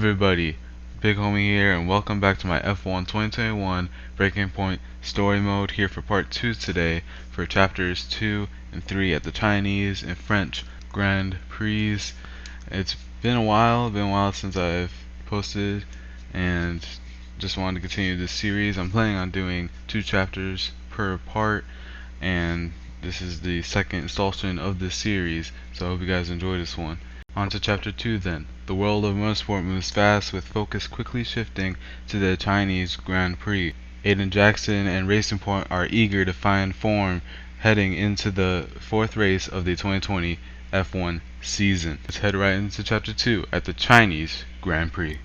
everybody, Big Homie here, and welcome back to my F1 2021 Breaking Point Story Mode here for part 2 today for chapters 2 and 3 at the Chinese and French Grand Prix. It's been a while since I've posted and just wanted to continue this series. I'm planning on doing 2 chapters per part, and this is the second installment of this series, so I hope you guys enjoy this one. On to chapter 2 then. The world of motorsport moves fast, with focus quickly shifting to the Chinese Grand Prix. Aiden Jackson and Racing Point are eager to find form heading into the 4th race of the 2020 F1 season. Let's head right into chapter 2 at the Chinese Grand Prix.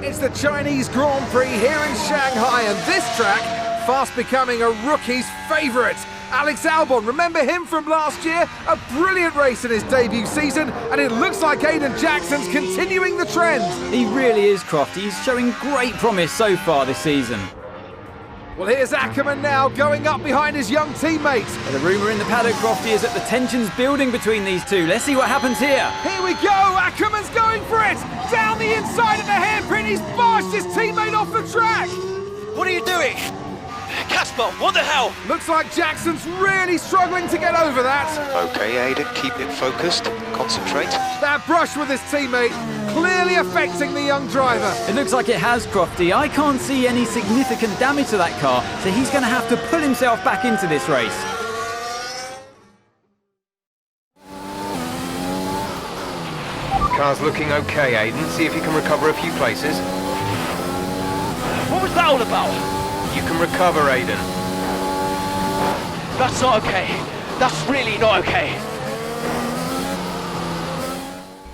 It's the Chinese Grand Prix here in Shanghai, and this track fast becoming a rookie's favourite. Alex Albon, remember him from last year? A brilliant race in his debut season, and it looks like Aiden Jackson's continuing the trend. He really is, Crofty. He's showing great promise so far this season. Well, here's Ackerman now, going up behind his young teammate. The rumour in the paddock, Crofty, is that the tension's building between these two. Let's see what happens here. Here we go, Ackerman's going for it! Down the inside of the hairpin, he's barged his teammate off the track! What are you doing? Casper, what the hell? Looks like Jackson's really struggling to get over that. Okay, Aiden, keep it focused. Concentrate. That brush with his teammate clearly affecting the young driver. It looks like it has, Crofty. I can't see any significant damage to that car, so he's going to have to pull himself back into this race. Car's looking okay, Aiden. See if you can recover a few places. What was that all about? You can recover, Aiden. That's not okay. That's really not okay.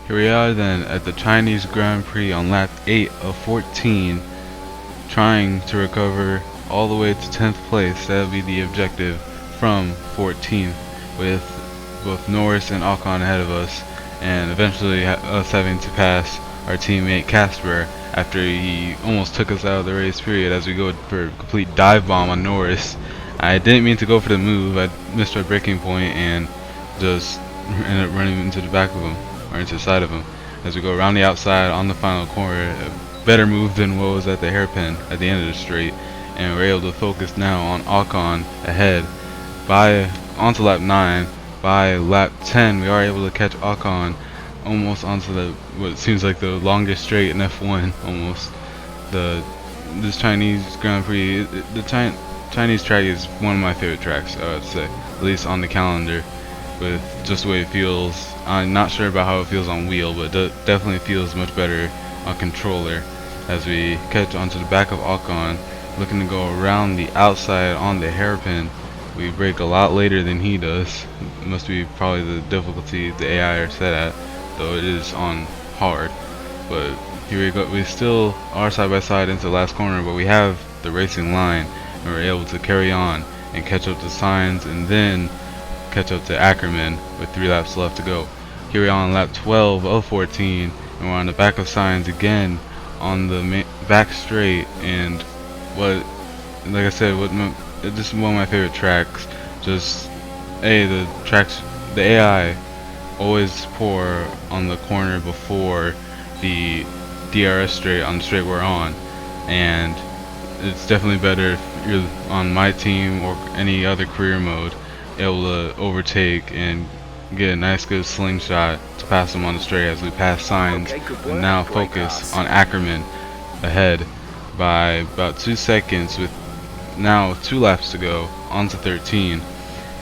Here we are then at the Chinese Grand Prix on lap 8 of 14, trying to recover all the way to 10th place. That would be the objective from 14th, with both Norris and Ocon ahead of us, and eventually us having to pass our teammate Casper after he almost took us out of the race period as we go for a complete dive bomb on Norris. I didn't mean to go for the move. I missed our braking point and just ended up running into the back of him, or into the side of him, as we go around the outside on the final corner. A better move than what was at the hairpin at the end of the straight, and we're able to focus now on Ocon ahead onto lap 9. By lap 10 we are able to catch Ocon almost onto what seems like the longest straight in F1 almost. This Chinese Grand Prix, the Chinese track is one of my favorite tracks, I would say, at least on the calendar, with just the way it feels. I'm not sure about how it feels on wheel, but it definitely feels much better on controller. As we catch onto the back of Ocon, looking to go around the outside on the hairpin. We brake a lot later than he does. It must be probably the difficulty the AI are set at, though it is on hard. But here we go. We still are side by side into the last corner, but we have the racing line, and we're able to carry on and catch up to Sainz, and then catch up to Ackerman with 3 laps left to go. Here we are on lap 12 of 14, and we're on the back of Sainz again on the back straight. And like I said, this is one of my favorite tracks. Just the AI always pour on the corner before the DRS straight on the straight we're on, and it's definitely better if you're on my team or any other career mode, able to overtake and get a nice good slingshot to pass them on the straight as we pass Sainz. And now focus on Ackerman ahead by about 2 seconds, with now 2 laps to go onto 13,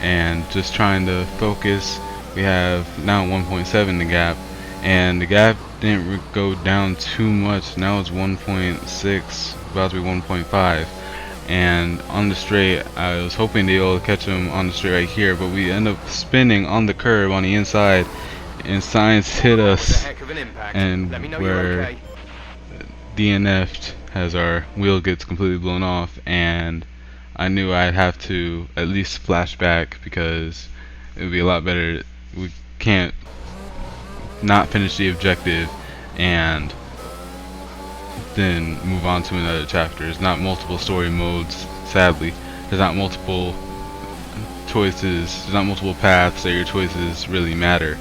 and just trying to focus. We have now 1.7 the gap, and the gap didn't go down too much. Now it's 1.6, about to be 1.5, and on the straight I was hoping to be able to catch him on the straight right here, but we end up spinning on the curb on the inside, and Sainz hit us, and we're DNF'd as our wheel gets completely blown off. And I knew I'd have to at least flash back, because it would be a lot better. We can't not finish the objective and then move on to another chapter. There's not multiple story modes, sadly. There's not multiple choices, there's not multiple paths that your choices really matter.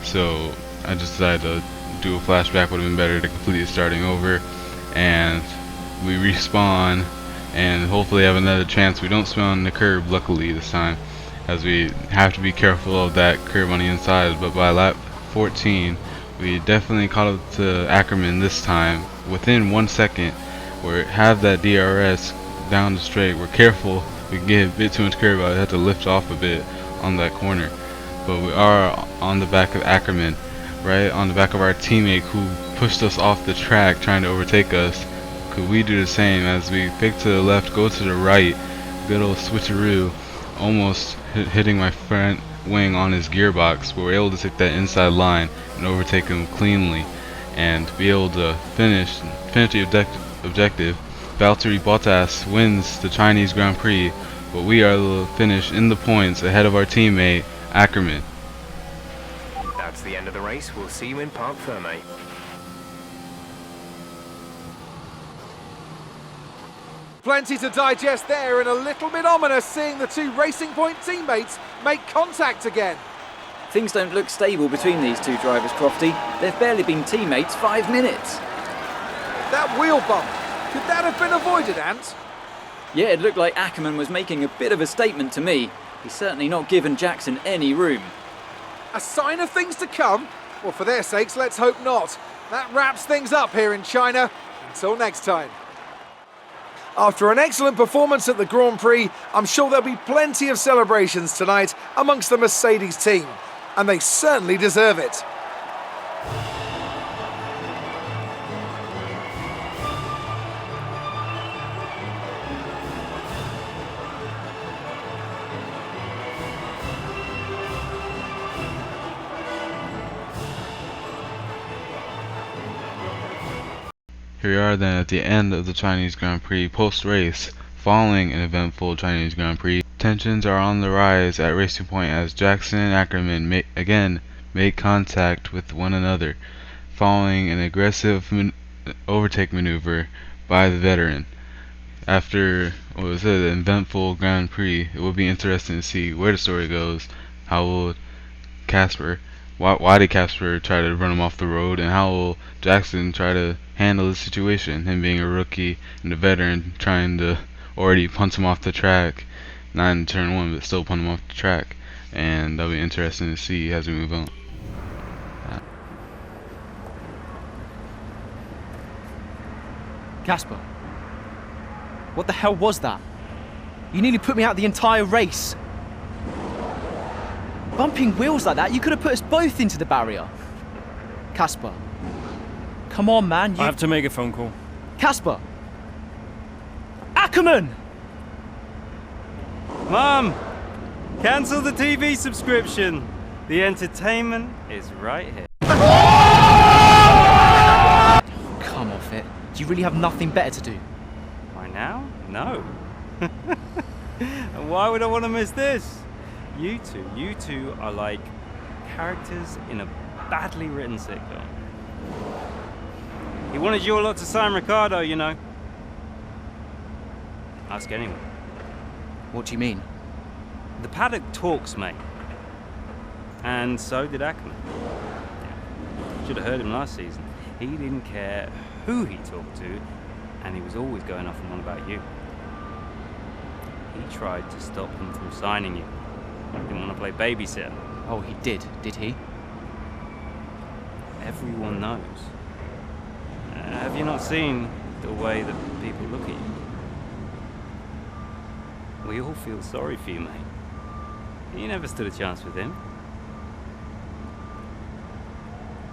So I just decided to do a flashback would have been better to complete it starting over, and we respawn and hopefully have another chance. We don't spawn the curb, luckily this time, as we have to be careful of that curb on the inside. But by lap 14 we definitely caught up to Ackerman this time within 1 second. We have that DRS down the straight. We're careful, we can get a bit too much curb out, I had to lift off a bit on that corner, but we are on the back of Ackerman, right on the back of our teammate who pushed us off the track trying to overtake us. Could we do the same as we pick to the left, go to the right, good old switcheroo, almost hitting my front wing on his gearbox, but we're able to take that inside line and overtake him cleanly and be able to finish the objective. Valtteri Bottas wins the Chinese Grand Prix, but we are able to finish in the points ahead of our teammate Ackerman. That's the end of the race. We'll see you in Parc Ferme. Plenty to digest there, and a little bit ominous seeing the two Racing Point teammates make contact again. Things don't look stable between these two drivers, Crofty. They've barely been teammates 5 minutes. That wheel bump, could that have been avoided, Ant? Yeah, it looked like Ackerman was making a bit of a statement to me. He's certainly not given Jackson any room. A sign of things to come? Well, for their sakes, let's hope not. That wraps things up here in China. Until next time. After an excellent performance at the Grand Prix, I'm sure there'll be plenty of celebrations tonight amongst the Mercedes team. And they certainly deserve it. Here we are then at the end of the Chinese Grand Prix post-race. Following an eventful Chinese Grand Prix, tensions are on the rise at Racing Point as Jackson and Ackerman again make contact with one another, following an aggressive overtake maneuver by the veteran. After what was it, an eventful Grand Prix, it will be interesting to see where the story goes. How will Casper, why did Casper try to run him off the road, and how will Jackson try to handle the situation, him being a rookie and a veteran trying to already punt him off the track, not in turn one but still punt him off the track. And that'll be interesting to see as we move on. Casper, what the hell was that? You nearly put me out the entire race. Bumping wheels like that, you could have put us both into the barrier. Casper, come on, man. I have to make a phone call. Casper! Ackerman! Mom! Cancel the TV subscription. The entertainment is right here. Come off it. Do you really have nothing better to do? Why now? No. And why would I want to miss this? You two are like characters in a badly written sitcom. He wanted you all lot to sign Ricardo, you know. Ask anyone. What do you mean? The paddock talks, mate. And so did Ackerman. Should have heard him last season. He didn't care who he talked to, and he was always going off and on about you. He tried to stop them from signing you. He didn't want to play babysitter. Oh, he did he? Everyone knows. Have you not seen the way that people look at you? We all feel sorry for you, mate. You never stood a chance with him.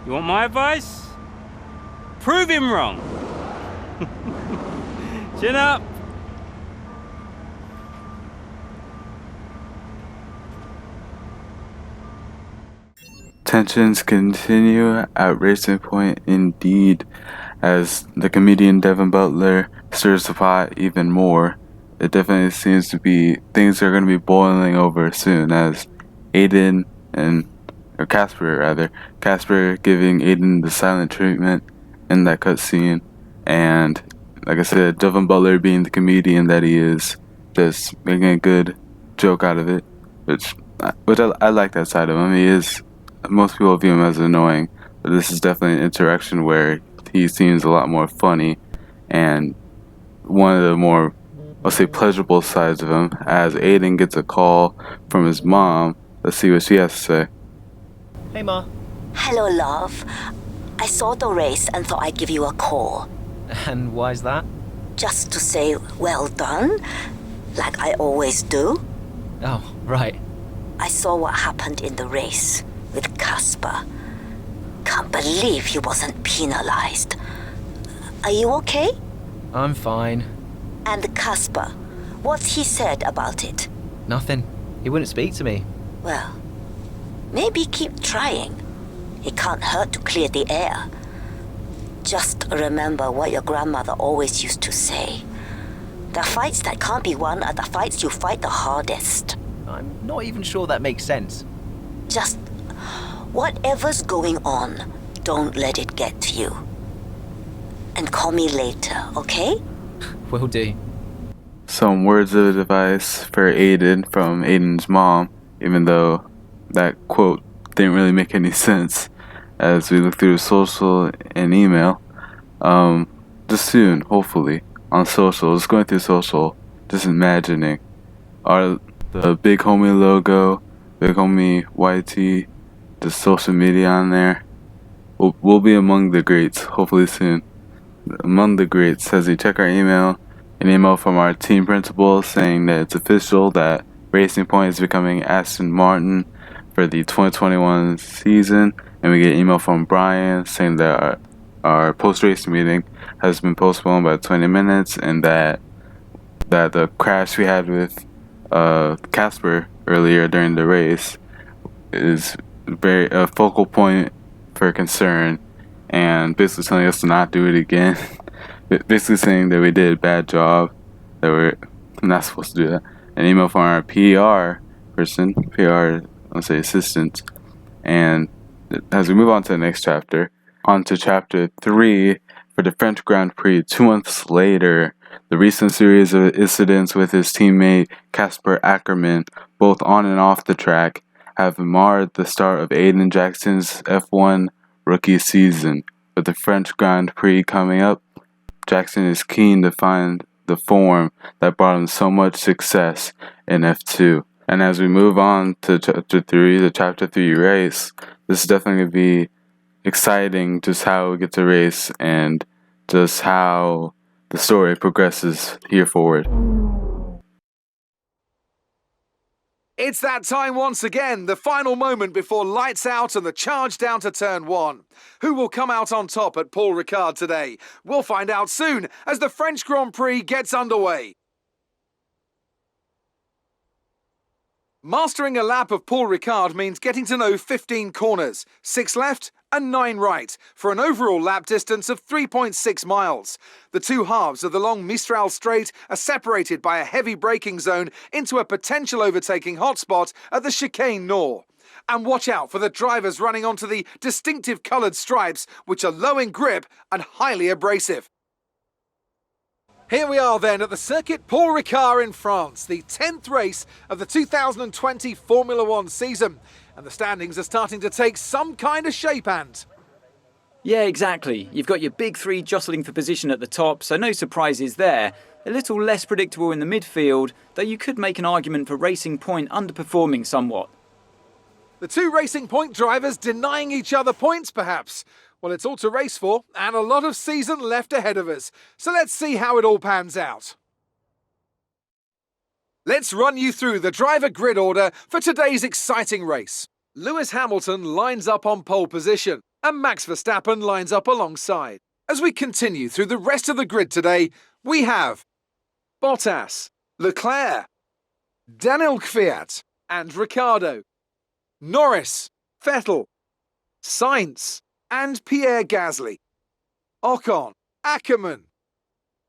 You want my advice? Prove him wrong! Chin up! Tensions continue at Racing Point indeed, as the comedian Devin Butler stirs the pot even more. It definitely seems to be things are going to be boiling over soon, as Casper giving Aiden the silent treatment in that cutscene, and like I said, Devin Butler being the comedian that he is, just making a good joke out of it, which I like that side of him. He is, most people view him as annoying, But this is definitely an interaction where he seems a lot more funny, and one of the more, I'll say, pleasurable sides of him, as Aiden gets a call from his mom. Let's see what she has to say. Hey, Ma. Hello, love. I saw the race and thought I'd give you a call. And why's that? Just to say well done, like I always do. Oh, right. I saw what happened in the race with Casper. Can't believe he wasn't penalized. Are you okay? I'm fine. And Casper, what's he said about it? Nothing. He wouldn't speak to me. Well, maybe keep trying. It can't hurt to clear the air. Just remember what your grandmother always used to say. The fights that can't be won are the fights you fight the hardest. I'm not even sure that makes sense. Just whatever's going on, don't let it get to you. And call me later, okay? Will do. Some words of advice for Aiden from Aiden's mom, even though that quote didn't really make any sense as we look through social and email. Just soon, hopefully, on social, just going through social, just imagining the big homie logo, big homie YT, the social media on there. We'll be among the greats, hopefully soon. Among the greats, as we check our email, an email from our team principal saying that it's official that Racing Point is becoming Aston Martin for the 2021 season, and we get an email from Brian saying that our post-race meeting has been postponed by 20 minutes, and that the crash we had with Casper earlier during the race is very a focal point for concern, and basically telling us to not do it again. Basically saying that we did a bad job, that we're not supposed to do that. An email from our PR person, I'll say assistant. And as we move on to the next chapter, on to chapter 3 for the French Grand Prix 2 months later, the recent series of incidents with his teammate Casper Ackerman, both on and off the track, have marred the start of Aiden Jackson's F1 rookie season. With the French Grand Prix coming up, Jackson is keen to find the form that brought him so much success in F2. And as we move on to chapter 3, the chapter 3 race, this is definitely going to be exciting, just how we get to race and just how the story progresses here forward. It's that time once again, the final moment before lights out and the charge down to turn 1. Who will come out on top at Paul Ricard today? We'll find out soon as the French Grand Prix gets underway. Mastering a lap of Paul Ricard means getting to know 15 corners, 6 left and 9 right, for an overall lap distance of 3.6 miles. The two halves of the long Mistral Straight are separated by a heavy braking zone into a potential overtaking hotspot at the Chicane Nord. And watch out for the drivers running onto the distinctive coloured stripes, which are low in grip and highly abrasive. Here we are then at the Circuit Paul Ricard in France, the 10th race of the 2020 Formula One season. And the standings are starting to take some kind of shape, Ant. Yeah, exactly. You've got your big three jostling for position at the top, so no surprises there. A little less predictable in the midfield, though you could make an argument for Racing Point underperforming somewhat. The two Racing Point drivers denying each other points, perhaps. Well, it's all to race for, and a lot of season left ahead of us. So let's see how it all pans out. Let's run you through the driver grid order for today's exciting race. Lewis Hamilton lines up on pole position, and Max Verstappen lines up alongside. As we continue through the rest of the grid today, we have Bottas, Leclerc, Daniel Kvyat, and Ricciardo, Norris, Vettel, Sainz, and Pierre Gasly, Ocon, Ackerman,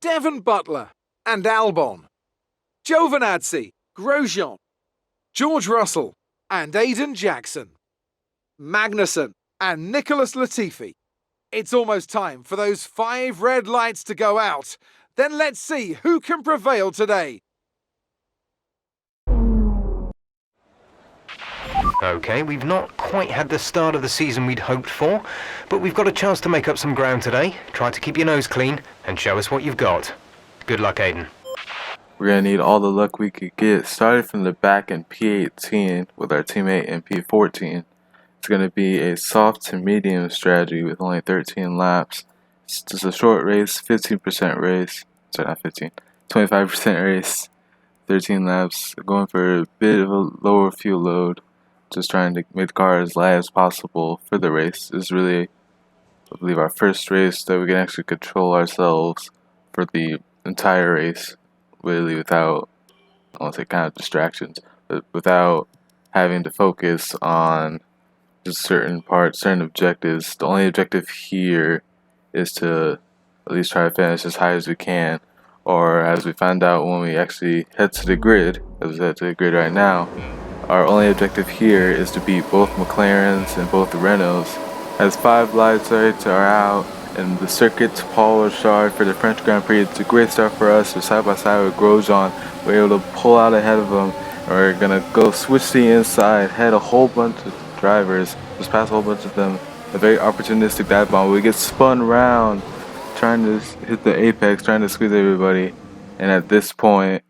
Devon Butler, and Albon, Giovinazzi, Grosjean, George Russell, and Aiden Jackson, Magnussen, and Nicholas Latifi. It's almost time for those 5 red lights to go out. Then let's see who can prevail today. Okay, we've not quite had the start of the season we'd hoped for, but we've got a chance to make up some ground today. Try to keep your nose clean and show us what you've got. Good luck, Aiden. We're going to need all the luck we could get. Started from the back in P18 with our teammate in P14. It's going to be a soft to medium strategy with only 13 laps. It's just a short race, 15% race. Sorry, not 15. 25% race, 13 laps. Going for a bit of a lower fuel load. Just trying to make the car as light as possible for the race. This is really, I believe, our first race that we can actually control ourselves for the entire race. Really without, I won't say kind of distractions, but without having to focus on just certain parts, certain objectives. The only objective here is to at least try to finish as high as we can, or as we find out when we actually head to the grid, as we head to the grid right now, our only objective here is to beat both McLarens and both the Renaults. As 5 lights are out, and the circuit to Paul Ricard for the French Grand Prix. It's a great start for us. We're side by side with Grosjean. We're able to pull out ahead of him. We're gonna go switch the inside, head a whole bunch of drivers, just pass a whole bunch of them. A very opportunistic dive bomb. We get spun round, trying to hit the apex, trying to squeeze everybody. And at this point,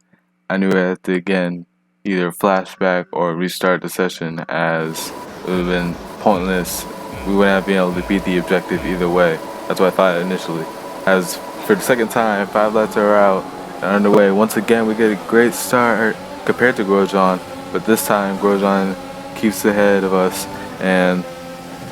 I knew I had to again either flashback or restart the session, as it would have been pointless. We wouldn't have been able to beat the objective either way. That's what I thought initially. As for the second time, 5 laps are out and underway. Once again, we get a great start compared to Grosjean, but this time Grosjean keeps ahead of us, and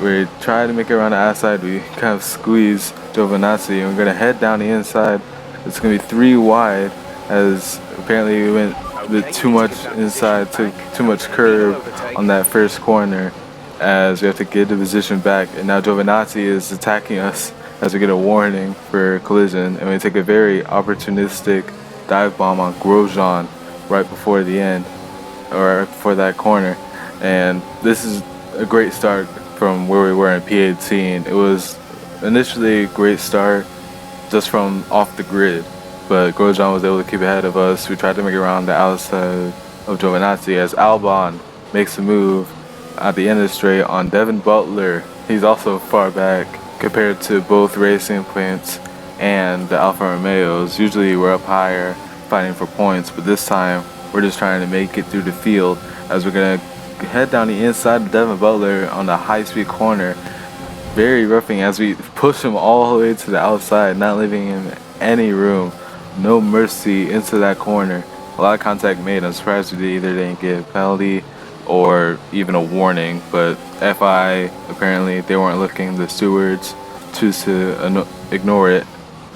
we try to make it around the outside. We kind of squeeze Giovinazzi, and we're gonna head down the inside. It's gonna be 3 wide, as apparently we went a bit too much inside, took too much curve on that first corner, as we have to get the position back. And now Giovinazzi is attacking us as we get a warning for collision, and we take a very opportunistic dive bomb on Grosjean right before the end, or right before that corner. And this is a great start from where we were in P18. It was initially a great start just from off the grid, but Grosjean was able to keep ahead of us. We tried to make it around the outside of Giovinazzi as Albon makes a move at the end of the straight on Devin Butler. He's also far back compared to both Racing Points and the Alfa Romeos. Usually we're up higher fighting for points, but this time we're just trying to make it through the field, as we're going to head down the inside of Devin Butler on the high-speed corner. Very roughing as we push him all the way to the outside, not leaving him any room. No mercy into that corner. A lot of contact made. I'm surprised we either didn't get a penalty or even a warning, but FI, apparently they weren't looking. The stewards choose to ignore it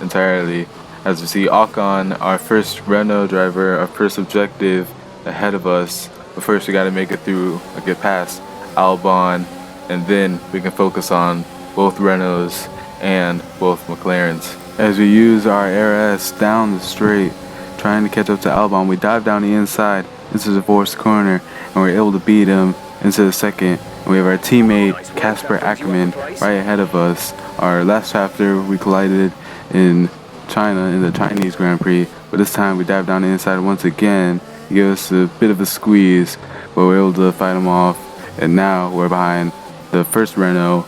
entirely. As we see Ocon, our first Renault driver, our first objective ahead of us. But first we got to make it through, get past Albon, and then we can focus on both Renaults and both McLarens. As we use our ARS down the straight, trying to catch up to Albon, we dive down the inside into the fourth corner, and we're able to beat him into the second. And we have our teammate Casper Ackerman right ahead of us. Our last chapter we collided in China in the Chinese Grand Prix, but this time we dive down the inside once again. He gave us a bit of a squeeze, but we're able to fight him off, and now we're behind the first Renault,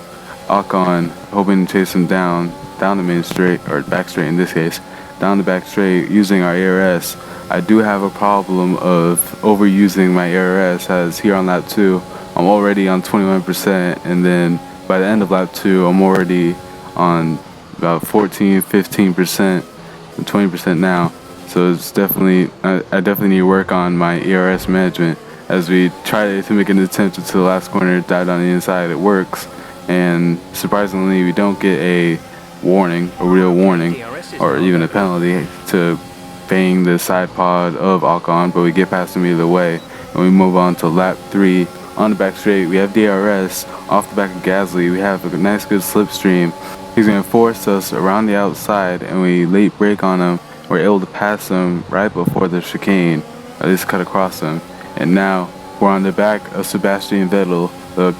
Ocon, hoping to chase him down the main straight, or back straight in this case, down the back straight using our ARS. I do have a problem of overusing my ARS, as here on lap 2 I'm already on 21%, and then by the end of lap 2 I'm already on about 14-15% and 20% now. So it's definitely, I definitely need to work on my ARS management. As we try to make an attempt to the last corner, dive on the inside, it works, and surprisingly we don't get a warning, a real warning, or even a penalty to bang the side pod of Ocon, but we get past him either way, and we move on to lap 3 on the back straight. We have DRS off the back of Gasly. We have a nice good slipstream. He's going to force us around the outside, and we late brake on him. We're able to pass him right before the chicane, at least cut across him. And now we're on the back of Sebastian Vettel, the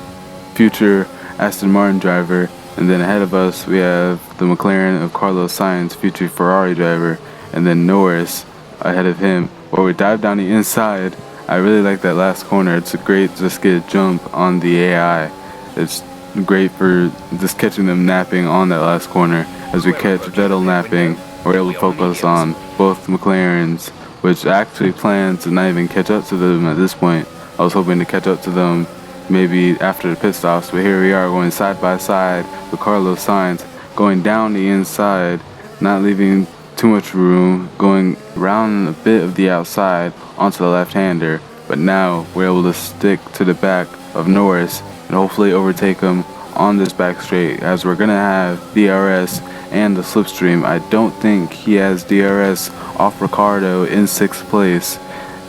future Aston Martin driver, and then ahead of us we have the McLaren of Carlos Sainz, future Ferrari driver, and then Norris ahead of him. Where we dive down the inside I really like that last corner. It's a great just get a jump on the AI. It's great for just catching them napping on that last corner. As we catch Vettel napping, we're able to focus on both McLarens, which actually plan to not even catch up to them at this point. I was hoping to catch up to them maybe after the pit stops, but here we are going side by side with Carlos Sainz, going down the inside, not leaving too much room, going around a bit of the outside onto the left-hander, but now we're able to stick to the back of Norris and hopefully overtake him on this back straight, as we're gonna have DRS and the slipstream. I don't think he has DRS off Ricardo in 6th place,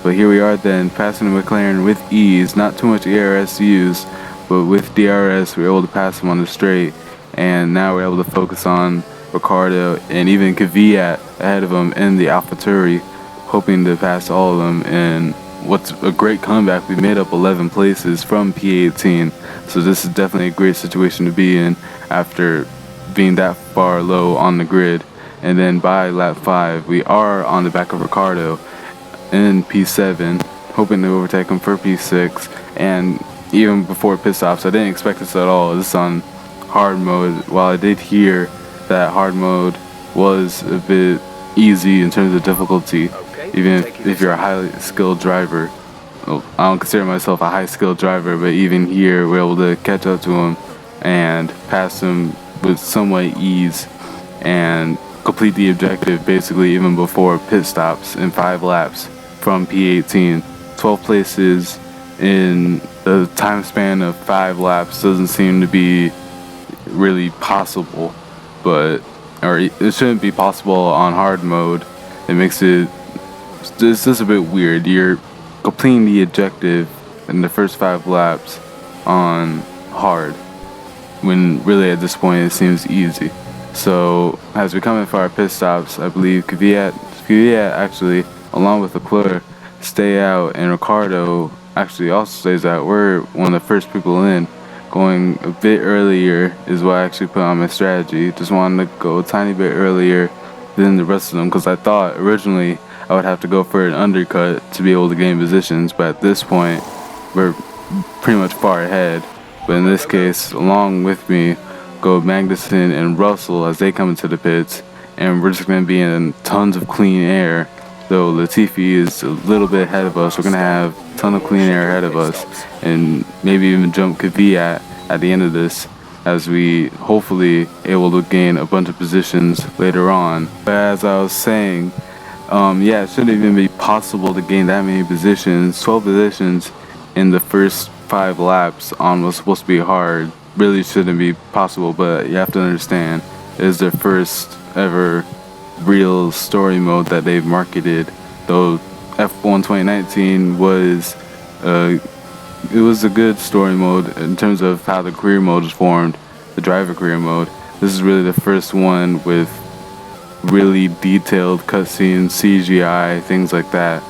but here we are then, passing the McLaren with ease, not too much ERS used, but with DRS we're able to pass him on the straight, and now we're able to focus on Ricardo and even Kvyat ahead of him in the AlphaTauri, hoping to pass all of them. And what's a great comeback, we made up 11 places from P18, so this is definitely a great situation to be in after being that far low on the grid. And then by lap 5 we are on the back of Ricardo in P7, hoping to overtake him for P6. And even before pit stops, I didn't expect this at all. This is on hard mode. While I did hear that hard mode was a bit easy in terms of difficulty, even if you're a highly skilled driver. Well, I don't consider myself a high skilled driver, but even here we're able to catch up to him and pass him with somewhat ease and complete the objective basically even before pit stops in 5 laps from P18. 12 places in the time span of 5 laps doesn't seem to be really possible, or it shouldn't be possible on hard mode. It makes it's just a bit weird. You're completing the objective in the first 5 laps on hard, when really at this point it seems easy. So as we come in for our pit stops, I believe Kvyat actually, along with Leclerc, stay out, and Ricardo actually also stays out. We're one of the first people in. Going a bit earlier is what I actually put on my strategy. Just wanted to go a tiny bit earlier than the rest of them, because I thought originally I would have to go for an undercut to be able to gain positions, but at this point we're pretty much far ahead. But in this case, along with me go Magnussen and Russell as they come into the pits, and we're just going to be in tons of clean air. Though Latifi is a little bit ahead of us, we're going to have a ton of clean air ahead of us, and maybe even jump Kvyat at the end of this, as we hopefully able to gain a bunch of positions later on. But as I was saying, yeah, it shouldn't even be possible to gain that many positions. 12 positions in the first 5 laps on what's supposed to be hard really shouldn't be possible, but you have to understand, it is their first ever real story mode that they've marketed. Though F1 2019 was it was a good story mode in terms of how the career mode is formed, the driver career mode. This is really the first one with really detailed cutscenes, CGI, things like that.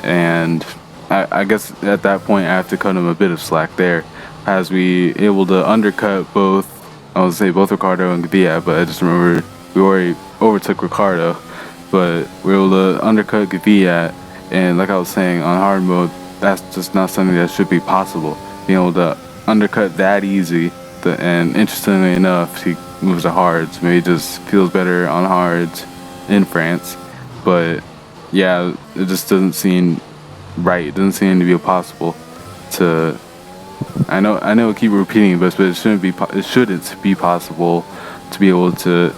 And I guess at that point I have to cut him a bit of slack there, as we able to undercut both, I would say both Ricardo and Kvyat, but I just remember we already overtook Ricardo, but we were able to undercut Kvyat. And like I was saying, on hard mode, that's just not something that should be possible. Being able to undercut that easy, and interestingly enough, he moves to hards. Maybe it just feels better on hards in France, but yeah, it just doesn't seem right. It doesn't seem to be possible to. I know I keep repeating this, but it shouldn't be possible to be able to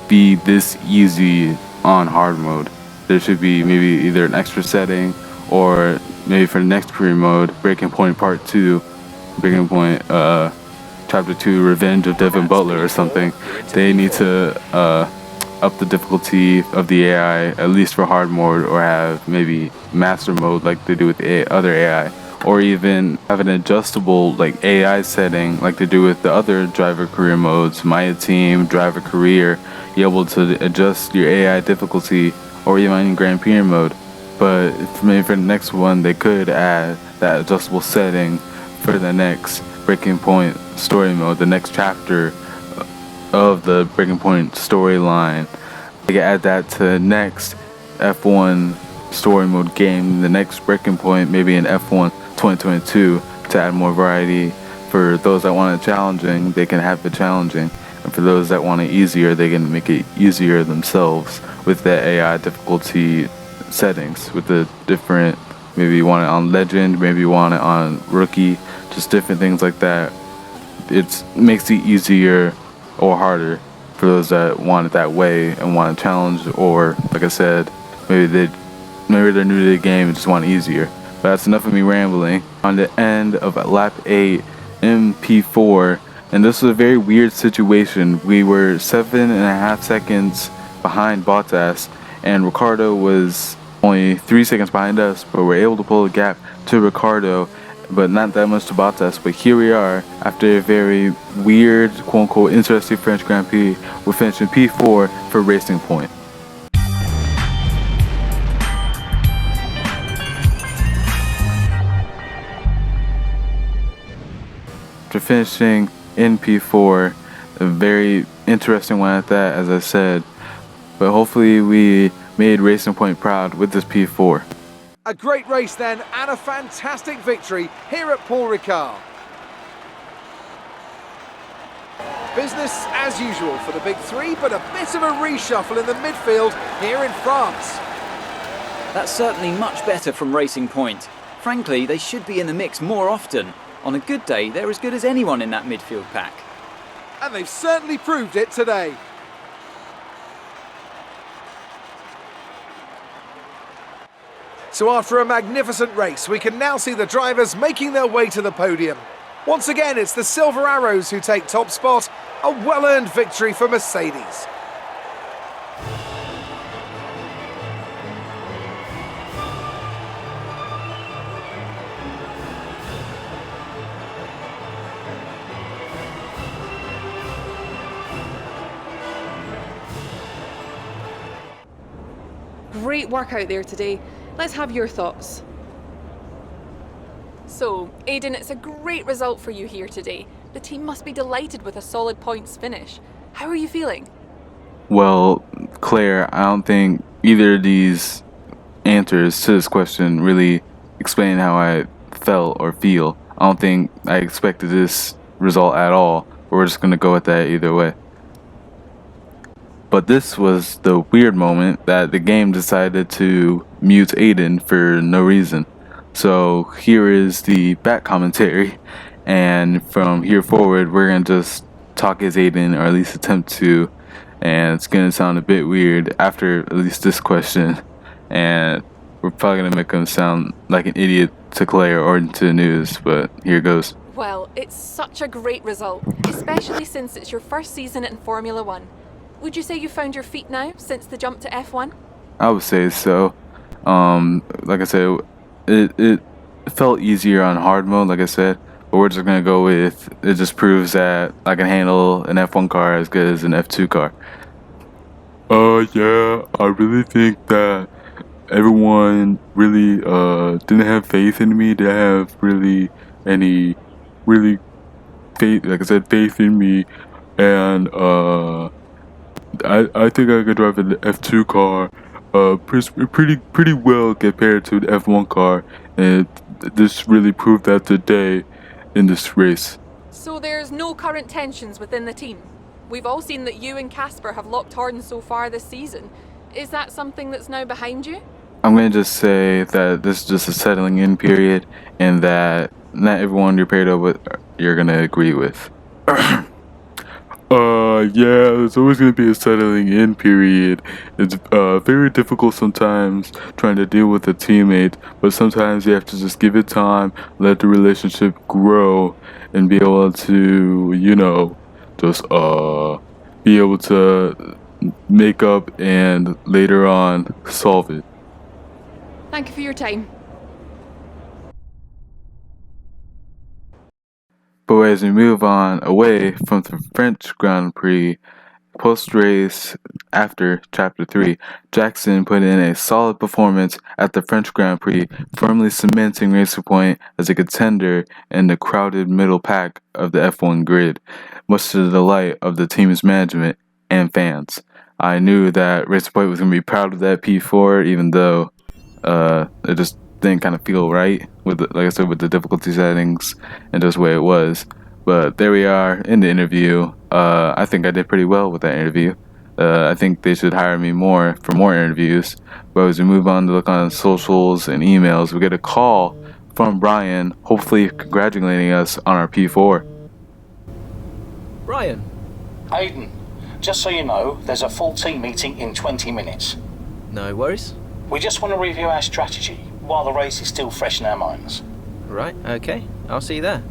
be this easy on hard mode. There should be maybe either an extra setting, or maybe for the next career mode, Breaking Point Part 2, Breaking Point Chapter 2, Revenge of Devin Butler or something. They need to up the difficulty of the AI, at least for hard mode, or have maybe master mode like they do with the other AI, or even have an adjustable like AI setting like they do with the other driver career modes, Maya Team, Driver Career. You're able to adjust your AI difficulty, or even in Grand Prix mode. But maybe for the next one, they could add that adjustable setting for the next Breaking Point story mode, the next chapter of the Breaking Point storyline. They could add that to the next F1 story mode game, the next breaking point, maybe in F1 2022, to add more variety. For those that want it challenging, they can have it challenging. And for those that want it easier, they can make it easier themselves with the AI difficulty settings, with the different, maybe you want it on legend, maybe you want it on rookie, just different things like that. It makes it easier or harder for those that want it that way and want a challenge, or like I said, maybe they're new to the game and just want it easier. But that's enough of me rambling. On the end of lap 8 in P4, and this was a very weird situation. We were 7.5 seconds behind Bottas, and Ricardo was only 3 seconds behind us, but we're able to pull a gap to Ricardo, but not that much to Bottas. But here we are, after a very weird, quote-unquote, interesting French Grand Prix, we're finishing P4 for Racing Point. After finishing in P4, a very interesting one at that, as I said, but hopefully we made Racing Point proud with this P4. A great race then, and a fantastic victory here at Paul Ricard. Business as usual for the big three, but a bit of a reshuffle in the midfield here in France. That's certainly much better from Racing Point. Frankly, they should be in the mix more often. On a good day, they're as good as anyone in that midfield pack. And they've certainly proved it today. So after a magnificent race, we can now see the drivers making their way to the podium. Once again, it's the Silver Arrows who take top spot, a well-earned victory for Mercedes. Great work out there today. Let's have your thoughts. So, Aidan, it's a great result for you here today. The team must be delighted with a solid points finish. How are you feeling? Well, Claire, I don't think either of these answers to this question really explain how I felt or feel. I don't think I expected this result at all. We're just going to go with that either way. But this was the weird moment that the game decided to mute Aiden for no reason. So here is the back commentary, and from here forward we're going to just talk as Aiden, or at least attempt to, and it's going to sound a bit weird after at least this question, and we're probably going to make him sound like an idiot to Claire or to the news, but here goes. Well, it's such a great result, especially since it's your first season in Formula One. Would you say you found your feet now since the jump to F1? I would say so. Like I said, it felt easier on hard mode, like I said, but we're just gonna go with it. Just proves that I can handle an F1 car as good as an F2 car. Yeah, I really think that everyone really didn't have faith in me. Didn't have really any faith, like I said, faith in me, and I think I could drive an F2 car pretty well compared to the F1 car, and this really proved that today in this race. So there's no current tensions within the team. We've all seen that you and Casper have locked horns so far this season. Is that something that's now behind you? I'm gonna just say that this is just a settling in period, and that not everyone you're paired up with you're gonna agree with. Yeah, there's always going to be a settling in period. It's very difficult sometimes trying to deal with a teammate, but sometimes you have to just give it time, let the relationship grow, and be able to, just be able to make up and later on solve it. Thank you for your time. But as we move on away from the French Grand Prix, post-race after Chapter 3, Jackson put in a solid performance at the French Grand Prix, firmly cementing Racing Point as a contender in the crowded middle pack of the F1 grid, much to the delight of the team's management and fans. I knew that Racing Point was going to be proud of that P4, even though It just didn't kind of feel right with, like I said, with the difficulty settings and just the way it was. But there we are in the interview. I think I did pretty well with that interview. I think they should hire me more for more interviews. But as we move on to look on socials and emails, we get a call from Brian, hopefully congratulating us on our P4. Brian. Aiden, just so you know, there's a full team meeting in 20 minutes. No worries. We just want to review our strategy while the race is still fresh in our minds. Right, okay. I'll see you there.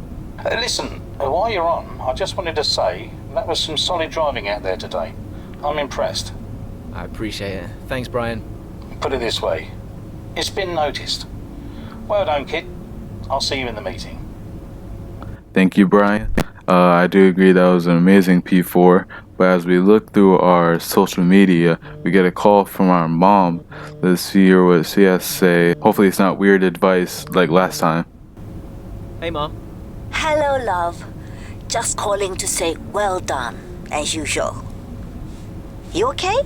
Listen, while you're on, I just wanted to say that was some solid driving out there today. I'm impressed. I appreciate it. Thanks, Brian. Put it this way, it's been noticed. Well done, kid. I'll see you in the meeting. Thank you, Brian. I do agree that was an amazing P4, but as we look through our social media, we get a call from our mom. Let's hear what she has to say. Hopefully it's not weird advice like last time. Hey, Mom. Hello, love. Just calling to say well done, as usual. You okay?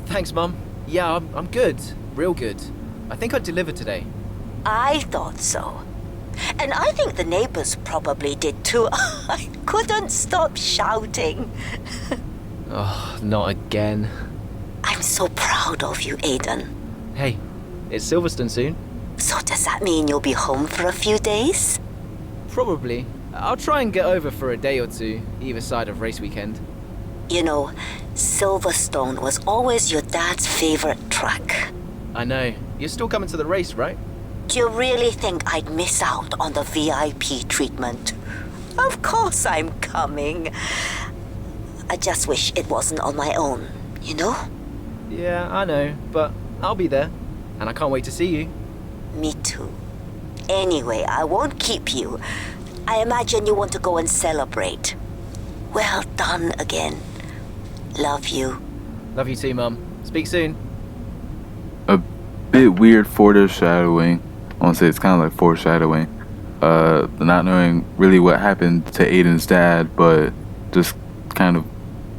Thanks, Mum. Yeah, I'm good. Real good. I think I delivered today. I thought so. And I think the neighbors probably did too. I couldn't stop shouting. Oh, not again. I'm so proud of you, Aiden. Hey, it's Silverstone soon. So does that mean you'll be home for a few days? Probably. I'll try and get over for a day or two, either side of race weekend. You know, Silverstone was always your dad's favorite track. I know. You're still coming to the race, right? Do you really think I'd miss out on the VIP treatment? Of course I'm coming. I just wish it wasn't on my own, you know? Yeah, I know, but I'll be there. And I can't wait to see you. Me too. Anyway, I won't keep you. I imagine you want to go and celebrate. Well done again. Love you. Love you too, Mum. Speak soon. A bit weird foreshadowing. I want to say it's kind of like foreshadowing. Not knowing really what happened to Aiden's dad, but just kind of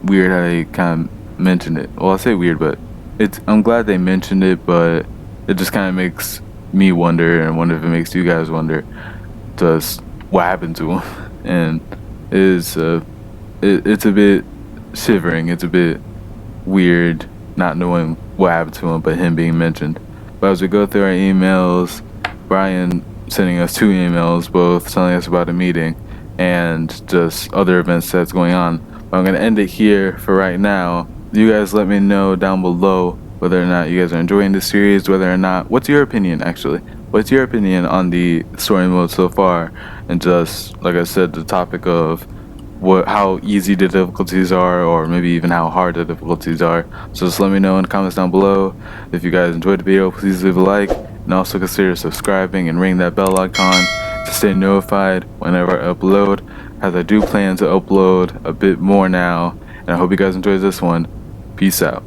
weird how they kind of mentioned it. Well, I say weird, but I'm glad they mentioned it, but it just kind of makes me wonder, and wonder if it makes you guys wonder just what happened to him. And it's a bit shivering. It's a bit weird not knowing what happened to him, but him being mentioned. But as we go through our emails, Brian sending us 2 emails, both telling us about a meeting and just other events that's going on. But I'm going to end it here for right now. You guys let me know down below whether or not you guys are enjoying the series, whether or not, what's your opinion actually? What's your opinion on the story mode so far? And just, like I said, the topic of how easy the difficulties are, or maybe even how hard the difficulties are. So just let me know in the comments down below. If you guys enjoyed the video, please leave a like, and also consider subscribing and ring that bell icon to stay notified whenever I upload, as I do plan to upload a bit more now. And I hope you guys enjoyed this one. Peace out.